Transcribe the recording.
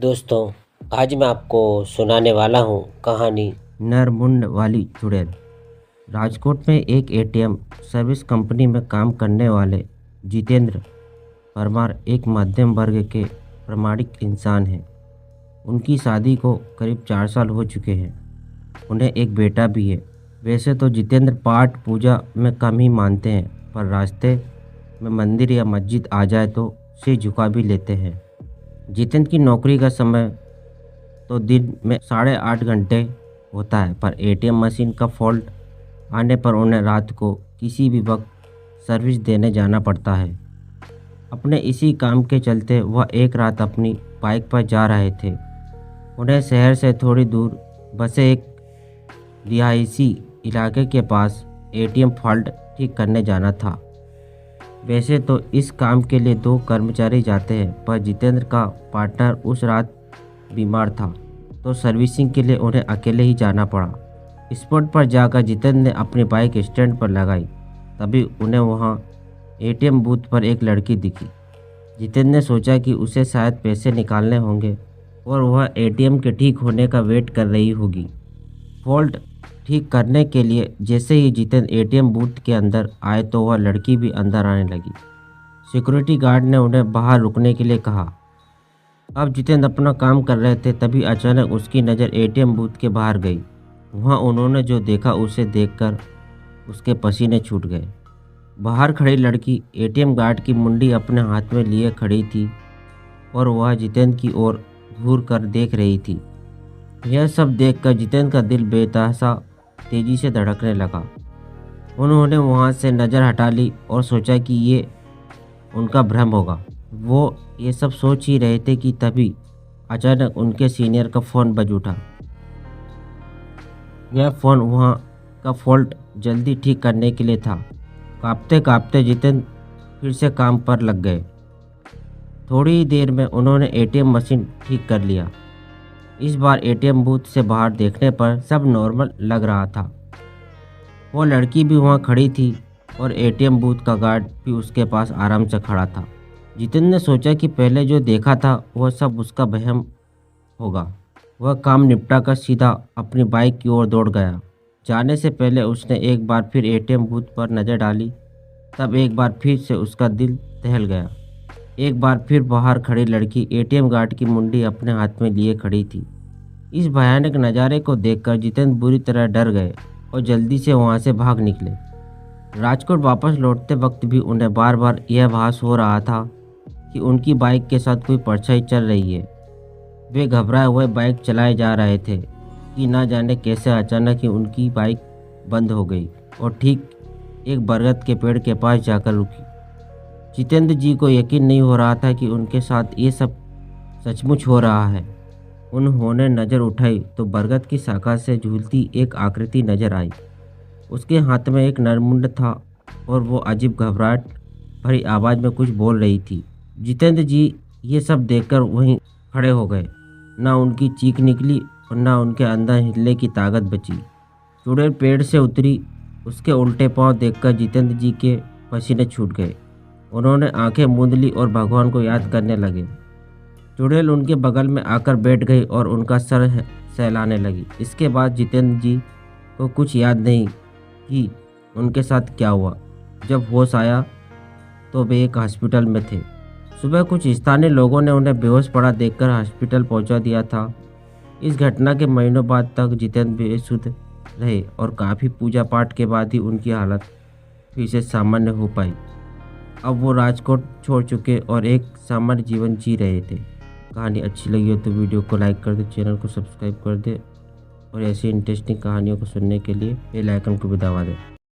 दोस्तों, आज मैं आपको सुनाने वाला हूँ कहानी नरमुंड वाली चुड़ैल। राजकोट में एक एटीएम सर्विस कंपनी में काम करने वाले जितेंद्र परमार एक मध्यम वर्ग के प्रामाणिक इंसान हैं। उनकी शादी को करीब 4 साल हो चुके हैं। उन्हें एक बेटा भी है। वैसे तो जितेंद्र पाठ पूजा में कम ही मानते हैं, पर रास्ते में मंदिर या मस्जिद आ जाए तो सिर झुका भी लेते हैं। जितेंद्र की नौकरी का समय तो दिन में 8.5 घंटे होता है, पर एटीएम मशीन का फॉल्ट आने पर उन्हें रात को किसी भी वक्त सर्विस देने जाना पड़ता है। अपने इसी काम के चलते वह एक रात अपनी बाइक पर जा रहे थे। उन्हें शहर से थोड़ी दूर बसे एक रिहायशी इलाके के पास एटीएम फॉल्ट ठीक करने जाना था। वैसे तो इस काम के लिए 2 कर्मचारी जाते हैं, पर जितेंद्र का पार्टनर उस रात बीमार था, तो सर्विसिंग के लिए उन्हें अकेले ही जाना पड़ा। स्पॉट पर जाकर जितेंद्र ने अपनी बाइक स्टैंड पर लगाई। तभी उन्हें वहां एटीएम बूथ पर एक लड़की दिखी। जितेंद्र ने सोचा कि उसे शायद पैसे निकालने होंगे और वह एटीएम के ठीक होने का वेट कर रही होगी। फॉल्ट ठीक करने के लिए जैसे ही जितेंद्र एटीएम बूथ के अंदर आए तो वह लड़की भी अंदर आने लगी। सिक्योरिटी गार्ड ने उन्हें बाहर रुकने के लिए कहा। अब जितेंद्र अपना काम कर रहे थे, तभी अचानक उसकी नज़र एटीएम बूथ के बाहर गई। वहाँ उन्होंने जो देखा उसे देखकर उसके पसीने छूट गए। बाहर खड़ी लड़की एटीएम गार्ड की मुंडी अपने हाथ में लिए खड़ी थी और वह जितेंद्र की ओर घूर कर देख रही थी। यह सब देखकर जितेंद्र का दिल बेतहाशा तेजी से धड़कने लगा। उन्होंने वहां से नज़र हटा ली और सोचा कि ये उनका भ्रम होगा। वो ये सब सोच ही रहे थे कि तभी अचानक उनके सीनियर का फ़ोन बज उठा। यह फ़ोन वहां का फॉल्ट जल्दी ठीक करने के लिए था। कांपते कांपते जितेंद्र फिर से काम पर लग गए। थोड़ी ही देर में उन्होंने एटीएम मशीन ठीक कर लिया। इस बार एटीएम बूथ से बाहर देखने पर सब नॉर्मल लग रहा था। वो लड़की भी वहाँ खड़ी थी और एटीएम बूथ का गार्ड भी उसके पास आराम से खड़ा था। जितेंद्र ने सोचा कि पहले जो देखा था वह सब उसका वहम होगा। वह काम निपटा कर सीधा अपनी बाइक की ओर दौड़ गया। जाने से पहले उसने एक बार फिर एटीएम बूथ पर नज़र डाली। तब एक बार फिर से उसका दिल दहल गया। एक बार फिर बाहर खड़ी लड़की एटीएम गार्ड की मुंडी अपने हाथ में लिए खड़ी थी। इस भयानक नज़ारे को देखकर जितेंद्र बुरी तरह डर गए और जल्दी से वहां से भाग निकले। राजकोट वापस लौटते वक्त भी उन्हें बार बार यह आभास हो रहा था कि उनकी बाइक के साथ कोई परछाई चल रही है। वे घबराए हुए बाइक चलाए जा रहे थे कि ना जाने कैसे अचानक ही उनकी बाइक बंद हो गई और ठीक एक बरगद के पेड़ के पास जाकर रुकी। जितेंद्र जी को यकीन नहीं हो रहा था कि उनके साथ ये सब सचमुच हो रहा है। उन्होंने नज़र उठाई तो बरगद की शाखा से झूलती एक आकृति नजर आई। उसके हाथ में एक नरमुंड था और वो अजीब घबराहट भरी आवाज़ में कुछ बोल रही थी। जितेंद्र जी ये सब देखकर वहीं खड़े हो गए। ना उनकी चीख निकली और ना उनके अंदर हिलने की ताकत बची। चुड़ैल पेड़ से उतरी। उसके उल्टे पांव देखकर जितेंद्र जी के पसीने छूट गए। उन्होंने आंखें मूंद ली और भगवान को याद करने लगे। चुड़ैल उनके बगल में आकर बैठ गई और उनका सर सहलाने लगी। इसके बाद जितेंद्र जी को कुछ याद नहीं कि उनके साथ क्या हुआ। जब होश आया तो वे एक हॉस्पिटल में थे। सुबह कुछ स्थानीय लोगों ने उन्हें बेहोश पड़ा देखकर हॉस्पिटल पहुंचा दिया था। इस घटना के महीनों बाद तक जितेंद्र बेसुध रहे और काफ़ी पूजा पाठ के बाद ही उनकी हालत फिर से सामान्य हो पाई। अब वो राजकोट छोड़ चुके और एक सामान्य जीवन जी रहे थे। कहानी अच्छी लगी हो तो वीडियो को लाइक कर दे, चैनल को सब्सक्राइब कर दे और ऐसी इंटरेस्टिंग कहानियों को सुनने के लिए बेल आइकन को भी दबा दें।